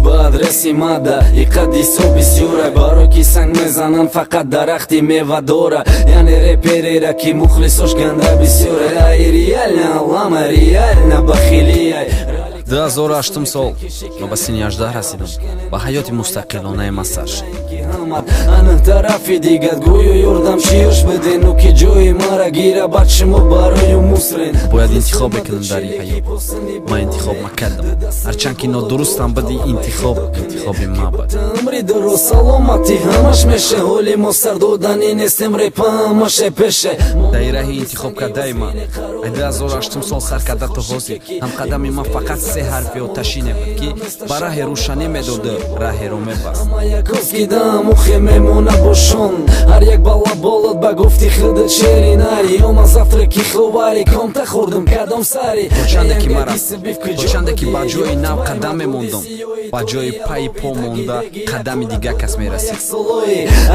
ба адреси мада и қадисо бисёра баро ки санг мезананд фақат дарахти мевадора яъне реперера ки мухлисош ганда бисёра ай реально лама реально бахилия 2008 сол ма ба сини 18 расидам ба ҳаёти мустақилонаи масарш ана тарафи дигар гӯё ёрдамшиёш бидену ки ҷои мара гира бачшимо барою мусрин бояд интихоб мекунам дар ин ҳаёт ман интихоб накардам ҳарчанд ки нодурустам бади интихоби мабад амри даро саломатӣ ҳамаш меша ҳоли мо сардодани нестем репа ҳамаше пеше дар раҳи интихоб кардаи ман ай 2008 сол сар карда то ҳозир ҳамқадами ман фақат се ҳарфи оташине буд ки ба раҳе рӯшанӣ медоду раҳеро мебаст мухе мемона бошон ҳар як бала болот ба гуфти худат шеринари ёма завтраки ховари комта хӯрдум кардам сари почанде ки ба ҷои нав қадам мемондам ба ҷои пайи по монда қадами дигар кас мерасид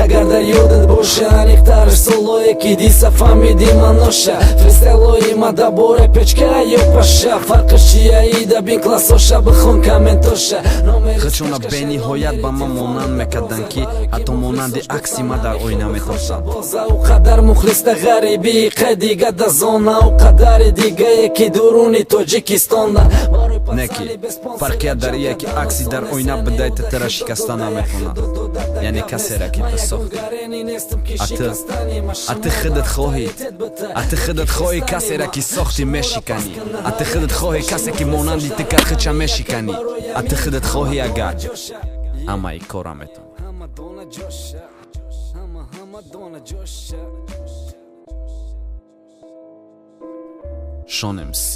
агар дар ёдат боша аниқтараш солое ки диса фаҳмиди маноша фристайлои мадаборе печка ё паша фарқаш чия ида бин классоша бихон комментоша хачона бениҳоят ба ман монанд мекарданд ки ҳатто монанди акси ма дар оина метавсад қадар мухлиста ғариби қадига да зона у қадари дигае ки дуруни тоҷикистонда не ки фарқият дар ие ки акси дар оина бидай татара шикаста наметавонад яъне касере ки ту сохти ати худат хоҳӣ касере ки сохти мешиканӣ ати худат хоҳӣ касе ки монанди ту кархича мешиканӣ ати худат хоҳӣ агар ҳамаи кора метавонӣ Sean MC